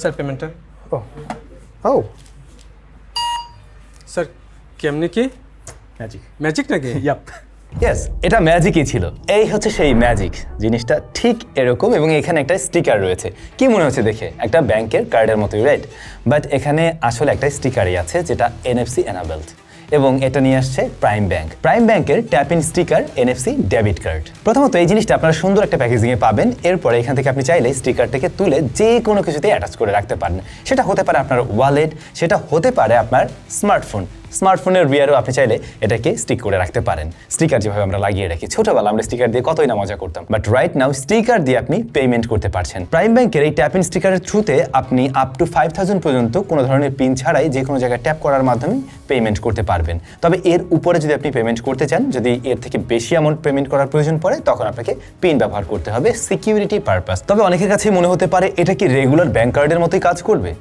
Sir পেমেন্টটা। ও ও sir কেমনি কি ম্যাজিক ম্যাজিক নাকি? ইয়াপ ইয়েস, এটা ম্যাজিকই ছিল। এই হচ্ছে সেই ম্যাজিক, জিনিসটা ঠিক এরকম এবং এখানে একটা স্টিকার রয়েছে। কি মনে হচ্ছে দেখে? একটা ব্যাংকের কার্ডের মতোই, রাইট? বাট এখানে আসলে একটা স্টিকারই আছে যেটা NFC এনাবেলড এবং এটা নিয়ে আসছে প্রাইম ব্যাংক। প্রাইম ব্যাংকের tap in sticker NFC debit card. প্রথমত এই জিনিসটা আপনারা সুন্দর একটা প্যাকেজিংয়ে পাবেন। এরপরে এখান থেকে আপনি চাইলে স্টিকারটাকে তুলে যে কোনো কিছুতে অ্যাটাচ করে রাখতে পারেন। সেটা হতে পারে আপনার ওয়ালেট, সেটা হতে পারে আপনার স্মার্টফোনের রিয়ারও আপনি চাইলে এটাকে স্টিক করে রাখতে পারেন। স্টিকার যেভাবে আমরা লাগিয়ে রাখি, ছোটবেলা আমরা স্টিকার দিয়ে কতই না মজা করতাম, বাট রাইট নাও স্টিকার দিয়ে আপনি পেমেন্ট করতে পারছেন। প্রাইম ব্যাংকের এই ট্যাপ ইন স্টিকারের থ্রুতে আপনি আপ টু 5000 পর্যন্ত কোনো ধরনের পিন ছাড়াই যে কোনো জায়গায় ট্যাপ করার মাধ্যমে পেমেন্ট করতে পারবেন। তবে এর উপরে যদি আপনি পেমেন্ট করতে চান, যদি এর থেকে বেশি অ্যামাউন্ট পেমেন্ট করার প্রয়োজন পড়ে, তখন আপনাকে পিন ব্যবহার করতে হবে সিকিউরিটি পারপাস। তবে অনেকের কাছেই মনে হতে পারে এটা কি রেগুলার ব্যাংক কার্ডের মতোই কাজ করবে?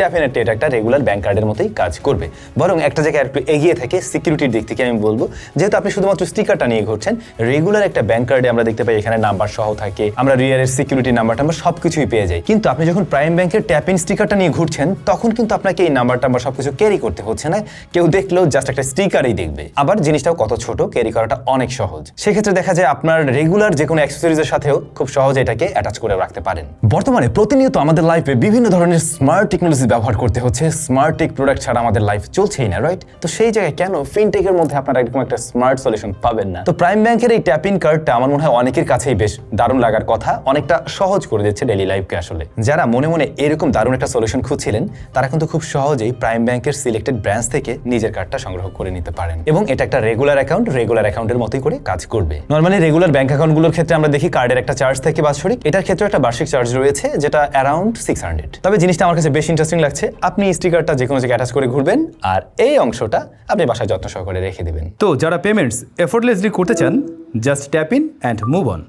ডেফিনেটলি এটা একটা রেগুলার ব্যাংক কার্ডের মতোই কাজ করবে, বরং একটা জায়গায় একটু এগিয়ে থেকে সিকিউরিটির দিক থেকে আমি বলবো, যেহেতু আপনি শুধুমাত্র স্টিকারটা নিয়ে ঘুরছেন, রেগুলার একটা ব্যাংক কার্ডে আমরা দেখতে পাই এখানে নাম্বার সহ থাকে, আমরা রিয়ারের সিকিউরিটি নাম্বারটা আমরা সবকিছুই পেয়ে যাই। কিন্তু আপনি যখন প্রাইম ব্যাংকের ট্যাপ ইন স্টিকারটা নিয়ে ঘুরছেন, তখন কিন্তু আপনাকে এই নাম্বারটা আমরা সবকিছু ক্যারি করতে হচ্ছে না, কেউ দেখলেও জাস্ট একটা স্টিকারই দেখবে। আবার জিনিসটাও কত ছোট, ক্যারি করাটা অনেক সহজ। সেক্ষেত্রে দেখা যায় আপনার রেগুলার যে কোনো অ্যাক্সেসরিজের সাথেও খুব সহজে এটাকে অ্যাটাচ করে রাখতে পারেন। বর্তমানে প্রতিনিয়ত আমাদের লাইফে বিভিন্ন ধরনের স্মার্ট টেকনোলজি ব্যবহার করতে হচ্ছে। স্মার্ট টেক প্রোডাক্ট ছাড়া আমাদের লাইফ চলছেই না, রাইট? তো সেই জায়গায় কেন ফিনটেকের মধ্যে আপনারা এরকম একটা স্মার্ট সলিউশন পাবেন না? তো প্রাইম ব্যাংকের এই ট্যাপ ইন কার্ডটা আমার মনে হয় অনেকের কাছেই বেশ দারুণ লাগার কথা, অনেকটা সহজ করে দিচ্ছে ডেইলি লাইফকে। আসলে যারা মনে মনে এরকম দারুণ একটা সলিউশন খুঁজছিলেন, তারা কিন্তু খুব সহজেই প্রাইম ব্যাংকের সিলেক্টেড ব্রাঞ্চ থেকে নিজের কার্ডটা সংগ্রহ করে নিতে পারেন এবং এটা একটা রেগুলার অ্যাকাউন্টের মতোই করে কাজ করবে। নরমালি রেগুলার ব্যাংক অ্যাকাউন্টগুলোর ক্ষেত্রে আমরা দেখি কার্ডের একটা চার্জ থাকে বাৎসরিক, এটার ক্ষেত্রে একটা বার্ষিক চার্জ রয়েছে যেটা অ্যারাউন্ড 600। তবে জিনিসটা আমার কাছে বেশ ইন্টারেস্টিং লাগছে, আপনি স্টিকারটা যে কোনো জায়গায় অ্যাটাচ করে ঘুরবেন আর এই অংশটা আপনি বাসায় যত্ন সহকারে রেখে দিবেন। তো যারা পেমেন্টস এফোর্টলেসলি করতে চান, just tap in and move on.